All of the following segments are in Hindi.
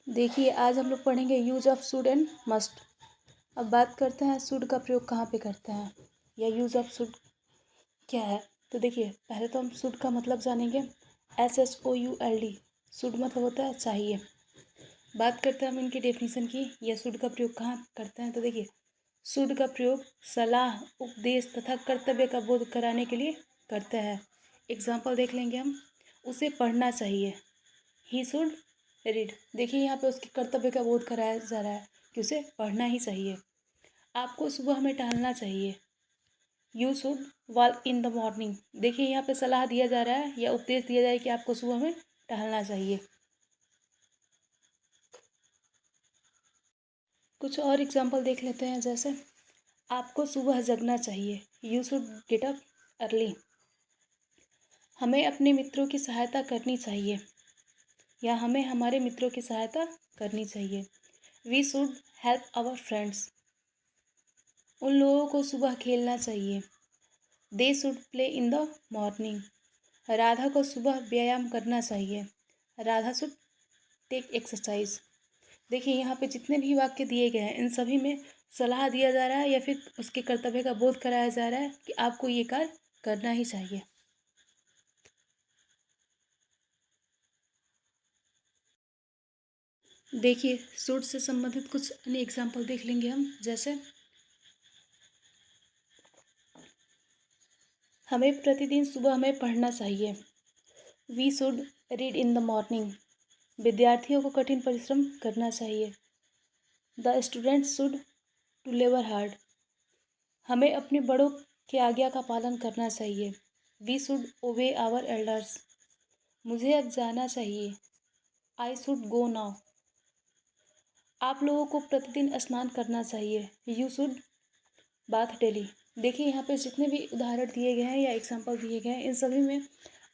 देखिए, आज हम लोग पढ़ेंगे use of should and must. अब बात करते हैं शुड का प्रयोग कहाँ पे करते हैं या यूज ऑफ शुड क्या है। तो देखिए, पहले तो हम शुड का मतलब जानेंगे। SHOULD शुड मतलब होता है चाहिए। बात करते हैं हम इनकी डेफिनेशन की या शुड का प्रयोग कहाँ करते हैं। तो देखिए, शुड का प्रयोग सलाह, उपदेश तथा कर्तव्य का बोध कराने के लिए करते हैं। एग्जाम्पल देख लेंगे हम। उसे पढ़ना चाहिए, ही शुड रीड। देखिए, यहाँ पे उसके कर्तव्य का बोध कराया जा रहा है कि उसे पढ़ना ही चाहिए। आपको सुबह में टहलना चाहिए, you should walk in the morning. देखिए, यहाँ पे सलाह दिया जा रहा है या उपदेश दिया जा रहा है कि आपको सुबह में टहलना चाहिए। कुछ और एग्जाम्पल देख लेते हैं, जैसे आपको सुबह जगना चाहिए, you should get up early. हमें अपने मित्रों की सहायता करनी चाहिए या हमें हमारे मित्रों की सहायता करनी चाहिए, we should help our friends. उन लोगों को सुबह खेलना चाहिए, they should play in the morning. Radha को सुबह व्यायाम करना चाहिए, राधा शुड टेक एक्सरसाइज। देखिए, यहाँ पे जितने भी वाक्य दिए गए हैं इन सभी में सलाह दिया जा रहा है या फिर उसके कर्तव्य का बोध कराया जा रहा है कि आपको ये कार्य करना ही चाहिए। देखिए, शुड से संबंधित कुछ अन्य एग्जाम्पल देख लेंगे हम, जैसे हमें प्रतिदिन सुबह में पढ़ना चाहिए, we should read in the morning. विद्यार्थियों को कठिन परिश्रम करना चाहिए, the students should to labour hard. हमें अपने बड़ों की आज्ञा का पालन करना चाहिए, we should obey our elders. मुझे अब जाना चाहिए, आई शुड गो नाउ। आप लोगों को प्रतिदिन स्नान करना चाहिए, यू शुड बाथ डेली। देखिए, यहाँ पे जितने भी उदाहरण दिए गए हैं या एग्जाम्पल दिए गए हैं इन सभी में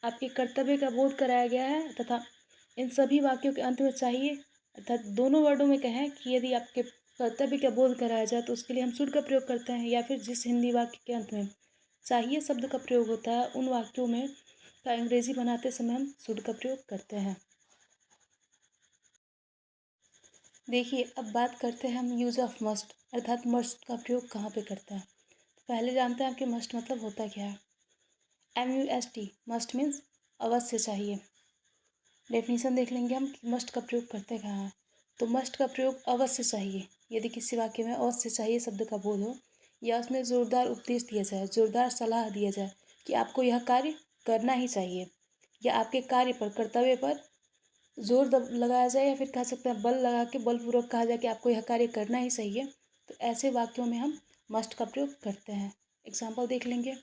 आपके कर्तव्य का बोध कराया गया है तथा इन सभी वाक्यों के अंत में चाहिए अर्थात दोनों वर्डों में कहें कि यदि आपके कर्तव्य का बोध कराया जाए तो उसके लिए हम शुड का प्रयोग करते हैं, या फिर जिस हिंदी वाक्य के अंत में चाहिए शब्द का प्रयोग होता है उन वाक्यों में का अंग्रेजी बनाते समय हम शुड का प्रयोग करते हैं। देखिए, अब बात करते हैं हम यूज ऑफ मस्ट अर्थात मस्ट का प्रयोग कहाँ पे करते हैं। पहले जानते हैं आपके मस्ट मतलब होता क्या है। MUST मस्ट मीन्स अवश्य चाहिए। डेफिनेशन देख लेंगे हम कि मस्ट का प्रयोग करते कहाँ हैं। तो मस्ट का प्रयोग अवश्य चाहिए यदि किसी वाक्य में अवश्य चाहिए शब्द का बोध हो या उसमें ज़ोरदार उपदेश दिया जाए, ज़ोरदार सलाह दिया जाए कि आपको यह कार्य करना ही चाहिए, या आपके कार्य पर कर्तव्य पर जोर लगाया जाए या फिर कह सकते हैं बल लगा के बलपूर्वक कहा जाए कि आपको यह कार्य करना ही चाहिए। तो ऐसे वाक्यों में हम मस्ट का प्रयोग करते हैं। एग्जाम्पल देख लेंगे।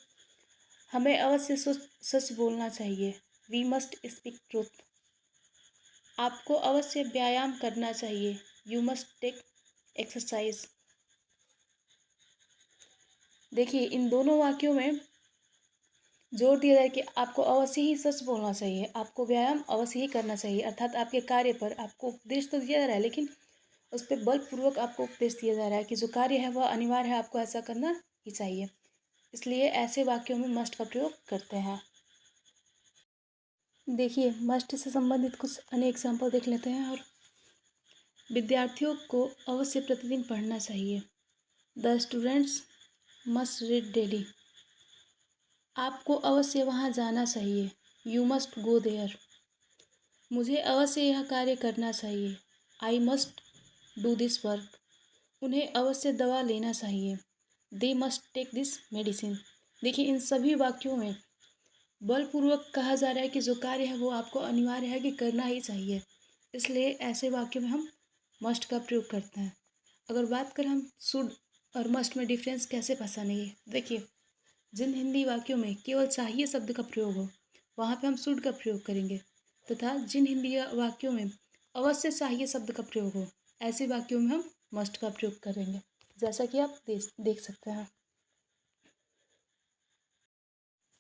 हमें अवश्य सच बोलना चाहिए, वी मस्ट स्पीक ट्रूथ। आपको अवश्य व्यायाम करना चाहिए, यू मस्ट टेक एक्सरसाइज। देखिए, इन दोनों वाक्यों में जोर दिया जाए कि आपको अवश्य ही सच बोलना चाहिए, आपको व्यायाम अवश्य ही करना चाहिए अर्थात आपके कार्य पर आपको उपदेश तो दिया जा रहा है लेकिन उस पर बलपूर्वक आपको उपदेश दिया जा रहा है कि जो कार्य है वह अनिवार्य है, आपको ऐसा करना ही चाहिए। इसलिए ऐसे वाक्यों में मस्ट का प्रयोग करते हैं। देखिए, मस्ट से संबंधित कुछ अन्य एग्जाम्पल देख लेते हैं। और विद्यार्थियों को अवश्य प्रतिदिन पढ़ना चाहिए, the students must read daily. आपको अवश्य वहाँ जाना चाहिए, यू मस्ट गो देयर। मुझे अवश्य यह कार्य करना चाहिए, I must do this work. उन्हें अवश्य दवा लेना चाहिए, they must take this medicine. देखिए, इन सभी वाक्यों में बलपूर्वक कहा जा रहा है कि जो कार्य है वो आपको अनिवार्य है कि करना ही चाहिए, इसलिए ऐसे वाक्यों में हम मस्ट का प्रयोग करते हैं। अगर बात करें हम शुड और मस्ट में डिफरेंस कैसे पहचानेंगे। देखिए, जिन हिंदी वाक्यों में केवल चाहिए शब्द का प्रयोग हो वहाँ पे हम शुड का प्रयोग करेंगे, तथा जिन हिंदी वाक्यों में अवश्य चाहिए शब्द का प्रयोग हो ऐसे वाक्यों में हम मस्ट का प्रयोग करेंगे, जैसा कि आप देख सकते हैं।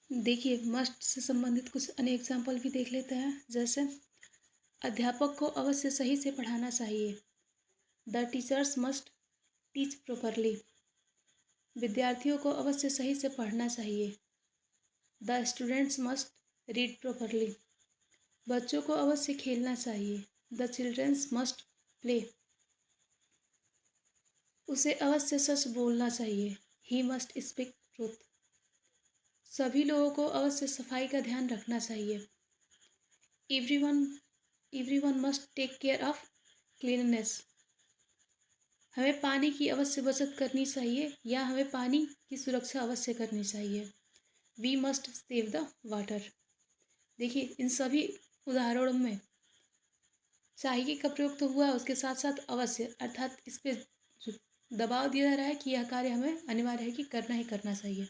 देखिए, मस्ट से संबंधित कुछ अन्य एग्जाम्पल भी देख लेते हैं, जैसे अध्यापक को अवश्य सही से पढ़ाना चाहिए, the teachers must teach properly. विद्यार्थियों को अवश्य सही से पढ़ना चाहिए, the students must read properly. बच्चों को अवश्य खेलना चाहिए, द चिल्ड्रंस मस्ट प्ले, उसे अवश्य सच बोलना चाहिए। ही मस्ट स्पीक ट्रूथ, सभी लोगों को अवश्य सफाई का ध्यान रखना चाहिए। Everyone everyone must take care of cleanness, हमें पानी की अवश्य बचत करनी चाहिए या हमें पानी की सुरक्षा अवश्य करनी चाहिए। We must save the water, देखिए इन सभी उदाहरणों में चाहिए का प्रयोग तो हुआ, उसके साथ साथ अवश्य अर्थात इस पे जो दबाव दिया जा रहा है कि यह कार्य हमें अनिवार्य है कि करना ही करना चाहिए।